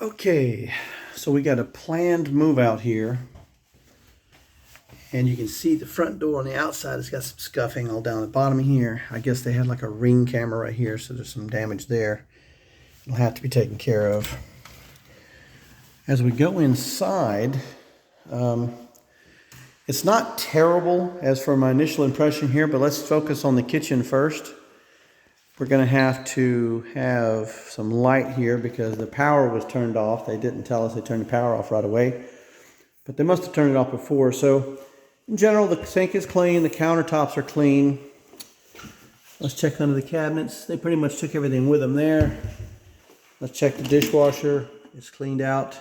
Okay, so we got a planned move out here. And you can see the front door on the outside has got some scuffing all down the bottom here. I guess they had like a ring camera right here, so there's some damage there. It'll have to be taken care of. As we go inside, it's not terrible as for my initial impression here, but let's focus on the kitchen first. We're going to have some light here because the power was turned off. They didn't tell us they turned the power off right away, but they must have turned it off before. So in general, the sink is clean, the countertops are clean. Let's check under the cabinets. They pretty much took everything with them there. Let's check the dishwasher. It's cleaned out.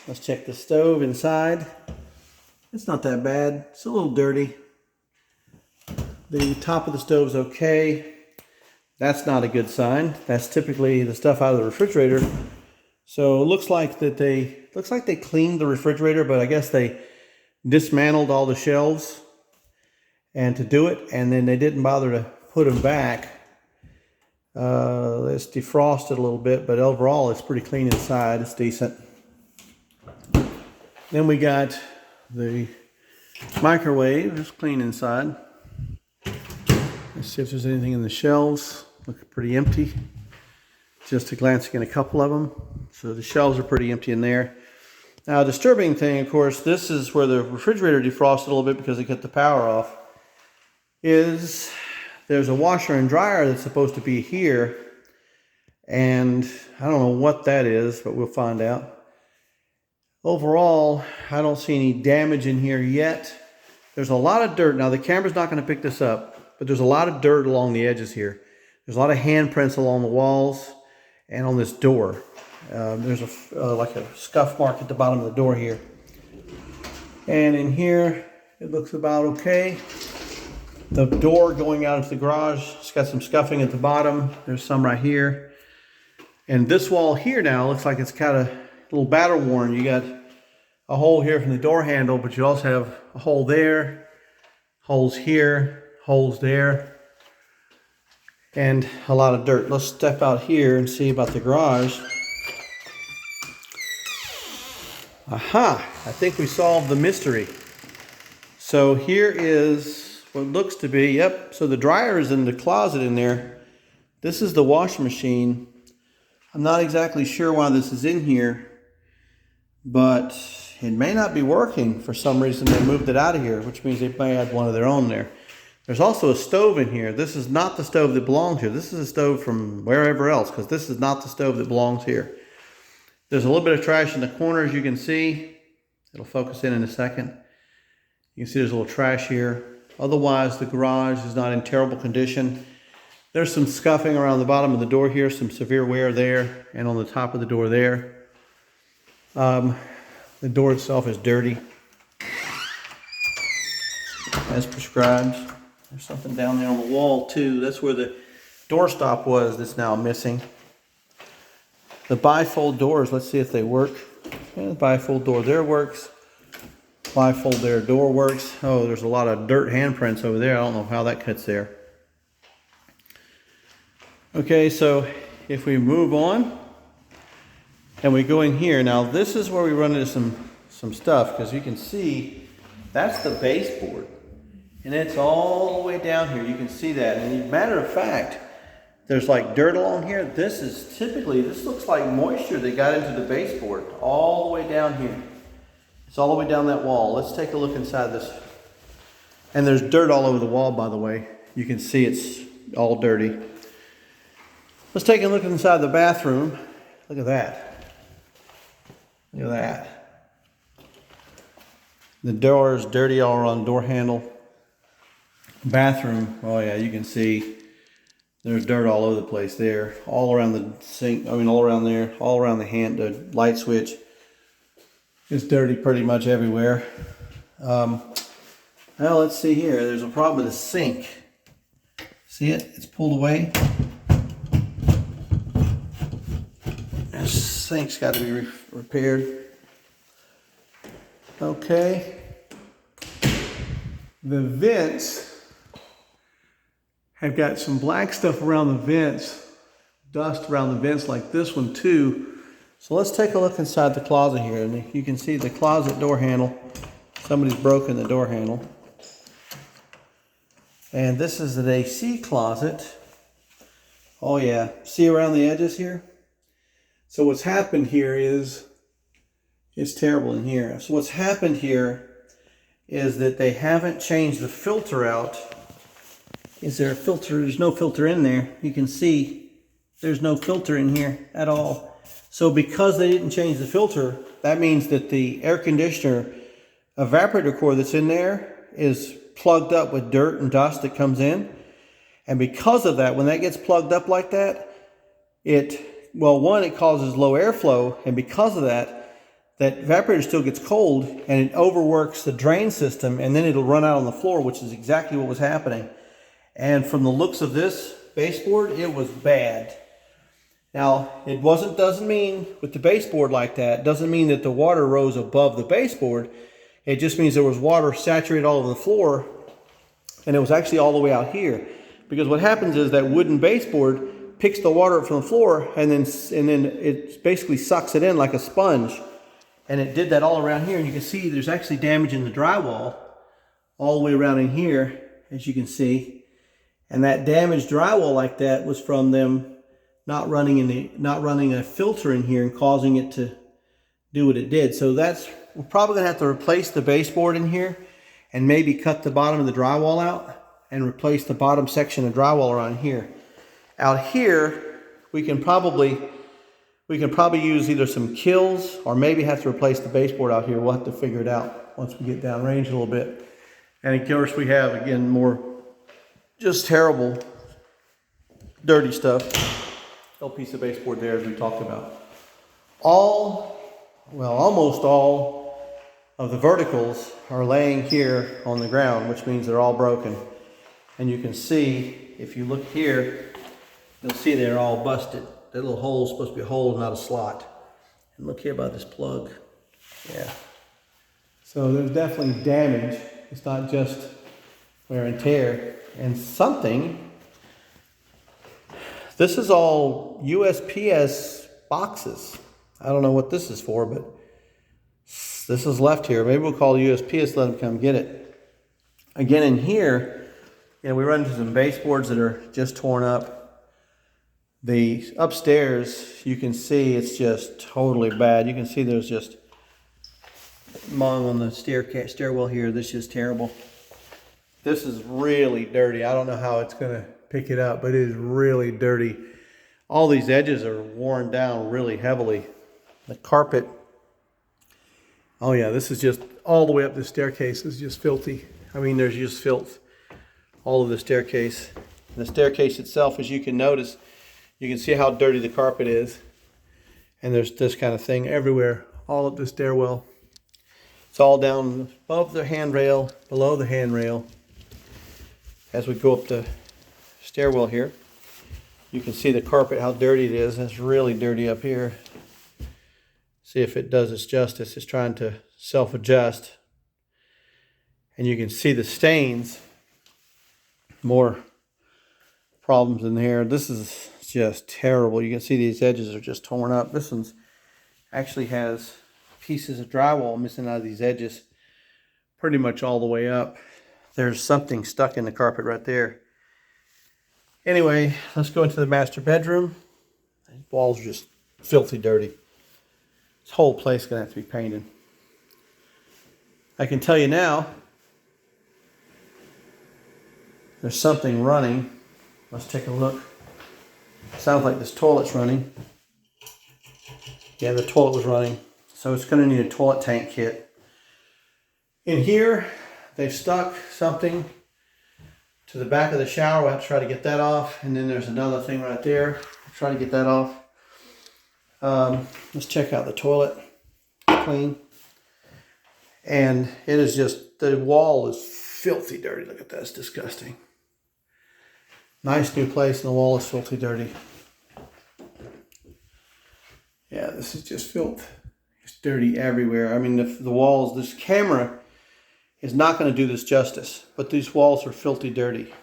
Let's check the stove inside. It's not that bad. It's a little dirty. The top of the stove's okay. That's not a good sign. That's typically the stuff out of the refrigerator. So it looks like they cleaned the refrigerator, but I guess they dismantled all the shelves and to do it, and then they didn't bother to put them back. Let's defrost it a little bit, but overall it's pretty clean inside. It's decent. Then we got the microwave. It's clean inside. Let's see if there's anything in the shelves. Look pretty empty. Just a glancing at a couple of them. So the shelves are pretty empty in there. Now, a disturbing thing, of course, this is where the refrigerator defrosted a little bit because they cut the power off, is there's a washer and dryer that's supposed to be here. And I don't know what that is, but we'll find out. Overall, I don't see any damage in here yet. There's a lot of dirt. Now, the camera's not going to pick this up, but there's a lot of dirt along the edges here. There's a lot of handprints along the walls and on this door. There's like a scuff mark at the bottom of the door here. And in here, it looks about okay. The door going out into the garage, it's got some scuffing at the bottom. There's some right here. And this wall here now looks like it's got a little battle worn. You got a hole here from the door handle, but you also have a hole there, holes here, holes there, and a lot of dirt. Let's step out here and see about the garage. Aha, I think we solved the mystery. So here is what looks to be, yep, so the dryer is in the closet in there. This is the washing machine. I'm not exactly sure why this is in here, but it may not be working for some reason. They moved it out of here, which means they may have one of their own there. There's also a stove in here. This is not the stove that belongs here. This is a stove from wherever else, because this is not the stove that belongs here. There's a little bit of trash in the corner, as you can see. It'll focus in a second. You can see there's a little trash here. Otherwise, the garage is not in terrible condition. There's some scuffing around the bottom of the door here, some severe wear there, and on the top of the door there. The door itself is dirty, as prescribed. There's something down there on the wall too. That's where the doorstop was that's now missing. The bifold doors, let's see if they work. Yeah, the bifold door there works. Bifold there door works. Oh, there's a lot of dirt handprints over there. I don't know how that cuts there. Okay, so if we move on and we go in here, now this is where we run into some stuff, because you can see that's the baseboard. And it's all the way down here. You can see that. And as a matter of fact, there's like dirt along here. This looks like moisture that got into the baseboard all the way down here. It's all the way down that wall. Let's take a look inside this. And there's dirt all over the wall, by the way. You can see it's all dirty. Let's take a look inside the bathroom. Look at that. Look at that. The door is dirty all around the door handle. Bathroom, oh yeah, you can see there's dirt all over the place there, all around the sink, all around there, all around the light switch. It's dirty pretty much everywhere. Now let's see here, there's a problem with the sink. See it? It's pulled away. This sink's got to be repaired. Okay. The vents have got some black stuff around the vents, dust around the vents like this one too. So let's take a look inside the closet here. And you can see the closet door handle. Somebody's broken the door handle. And this is an AC closet. Oh yeah, see around the edges here? So what's happened here is, it's terrible in here. So what's happened here is that they haven't changed the filter out. Is there a filter? There's no filter in there. You can see there's no filter in here at all. So because they didn't change the filter, that means that the air conditioner evaporator core that's in there is plugged up with dirt and dust that comes in. And because of that, when that gets plugged up like that, it causes low airflow. And because of that, that evaporator still gets cold and it overworks the drain system, and then it'll run out on the floor, which is exactly what was happening. And from the looks of this baseboard, it was bad. Now, doesn't mean with the baseboard like that, doesn't mean that the water rose above the baseboard. It just means there was water saturated all over the floor, and it was actually all the way out here. Because what happens is that wooden baseboard picks the water up from the floor, and then it basically sucks it in like a sponge. And it did that all around here, and you can see there's actually damage in the drywall all the way around in here, as you can see. And that damaged drywall like that was from them not running a filter in here and causing it to do what it did. So we're probably gonna have to replace the baseboard in here and maybe cut the bottom of the drywall out and replace the bottom section of drywall around here. Out here, we can probably use either some kills or maybe have to replace the baseboard out here. We'll have to figure it out once we get downrange a little bit. And of course we have, again, more just terrible, dirty stuff. Little piece of baseboard there, as we talked about. Almost all of the verticals are laying here on the ground, which means they're all broken. And you can see, if you look here, you'll see they're all busted. That little hole is supposed to be a hole, not a slot. And look here by this plug. Yeah. So there's definitely damage. It's not just wear and tear. And this is all USPS boxes. I don't know what this is for, but this is left here. Maybe we'll call USPS, let them come get it. Again, in here, we run into some baseboards that are just torn up. The upstairs, you can see it's just totally bad. You can see there's just mung on the stairwell here. This is terrible. This is really dirty. I don't know how it's gonna pick it up, but it is really dirty. All these edges are worn down really heavily. The carpet, oh yeah, this is just all the way up the staircase is just filthy. I mean, there's just filth all over the staircase. And the staircase itself, as you can notice, you can see how dirty the carpet is. And there's this kind of thing everywhere, all up the stairwell. It's all down above the handrail, below the handrail. As we go up the stairwell here, you can see the carpet, how dirty it is. It's really dirty up here. See if it does its justice. It's trying to self-adjust. And you can see the stains. More problems in here. This is just terrible. You can see these edges are just torn up. This one's actually has pieces of drywall missing out of these edges pretty much all the way up. There's something stuck in the carpet right there. Anyway, let's go into the master bedroom. The walls are just filthy dirty. This whole place is going to have to be painted. I can tell you now, there's something running. Let's take a look. Sounds like this toilet's running. Yeah, the toilet was running. So it's going to need a toilet tank kit. In here, they've stuck something to the back of the shower. We'll have to try to get that off. And then there's another thing right there. We'll try to get that off. Let's check out the toilet. Clean. And it is just, the wall is filthy dirty. Look at that, it's disgusting. Nice new place and the wall is filthy dirty. Yeah, this is just filth. It's dirty everywhere. I mean, the walls, this camera is not going to do this justice, but these walls are filthy dirty.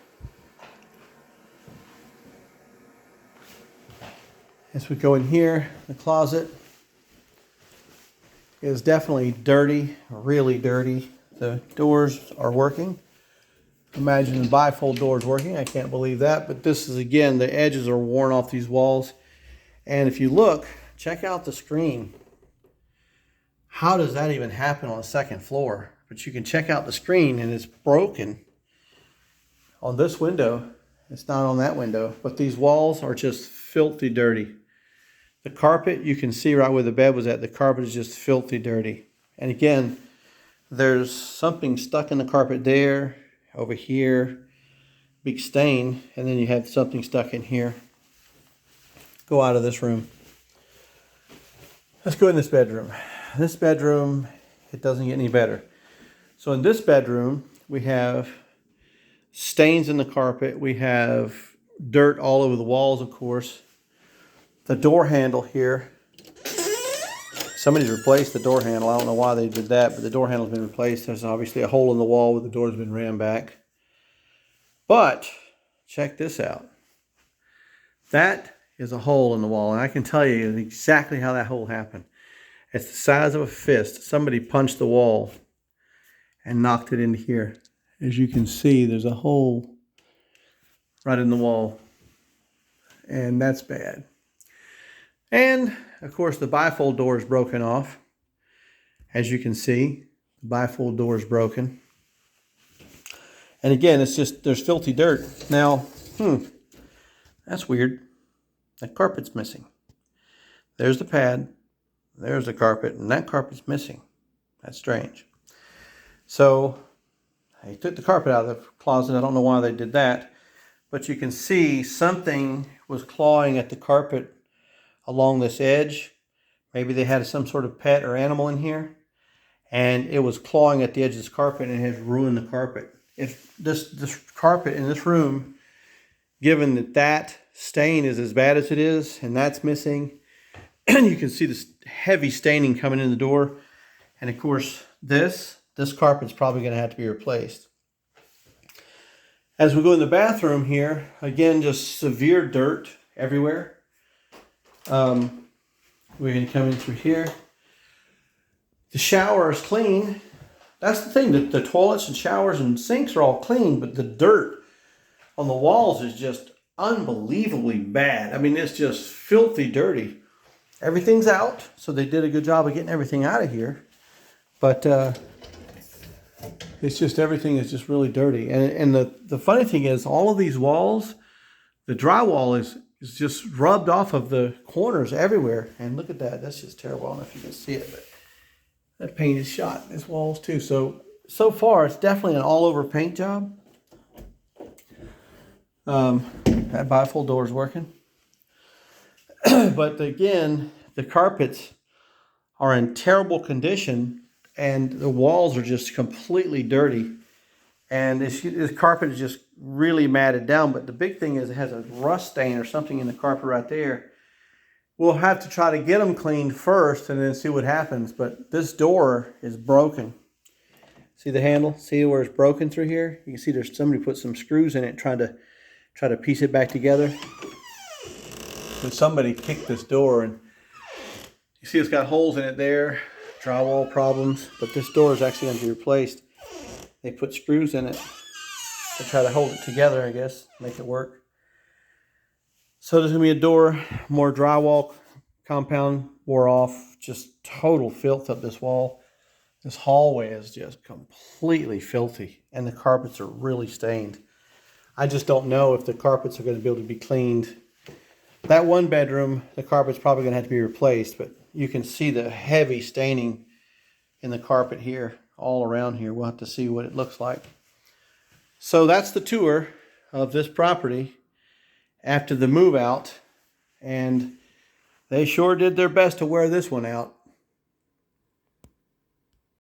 As we go in here, the closet, is definitely dirty, really dirty. The doors are working. Imagine the bifold doors working. I can't believe that. But this is, again, the edges are worn off these walls. And if you look, check out the screen. How does that even happen on the second floor? But you can check out the screen and it's broken on this window. It's not on that window. But these walls are just filthy dirty. The carpet, you can see right where the bed was at. The carpet is just filthy dirty. And again, there's something stuck in the carpet there, over here, big stain, and then you have something stuck in here. Go out of this room. Let's go in this bedroom. This bedroom, it doesn't get any better. So in this bedroom, we have stains in the carpet. We have dirt all over the walls, of course. The door handle here, somebody's replaced the door handle. I don't know why they did that, but the door handle's been replaced. There's obviously a hole in the wall where the door's been rammed back. But check this out. That is a hole in the wall, and I can tell you exactly how that hole happened. It's the size of a fist. Somebody punched the wall and knocked it into here. As you can see, there's a hole right in the wall, and that's bad. And, of course, the bifold door is broken off. As you can see, the bifold door is broken. And again, it's just, there's filthy dirt. Now, that's weird. That carpet's missing. There's the pad. There's the carpet, and that carpet's missing. That's strange. So, I took the carpet out of the closet. I don't know why they did that. But you can see something was clawing at the carpet along this edge. Maybe they had some sort of pet or animal in here, and it was clawing at the edge of this carpet and it has ruined the carpet. If this carpet in this room, given that that stain is as bad as it is and that's missing, and you can see this heavy staining coming in the door, and of course this carpet's probably going to have to be replaced. As we go in the bathroom here, again, just severe dirt everywhere. We're going to come in through here. The shower is clean. That's the thing. The toilets and showers and sinks are all clean, but the dirt on the walls is just unbelievably bad. I mean, it's just filthy dirty. Everything's out, so they did a good job of getting everything out of here. But it's just, everything is just really dirty. And the funny thing is, all of these walls, the drywall is just rubbed off of the corners everywhere. And look at that. That's just terrible. I don't know if you can see it, but that paint is shot in these walls too. So far, it's definitely an all-over paint job. That bifold door is working. But again, the carpets are in terrible condition and the walls are just completely dirty. And this carpet is just really matted down. But the big thing is it has a rust stain or something in the carpet right there. We'll have to try to get them cleaned first and then see what happens. But this door is broken. See the handle? See where it's broken through here? You can see there's somebody put some screws in it trying to piece it back together. And somebody kicked this door, and you see it's got holes in it there, drywall problems. But this door is actually going to be replaced. They put screws in it to try to hold it together, I guess, make it work. So there's going to be a door, more drywall compound wore off, just total filth up this wall. This hallway is just completely filthy, and the carpets are really stained. I just don't know if the carpets are going to be able to be cleaned. That one bedroom, the carpet's probably going to have to be replaced, but you can see the heavy staining in the carpet here, all around here. We'll have to see what it looks like. So that's the tour of this property after the move out, and they sure did their best to wear this one out.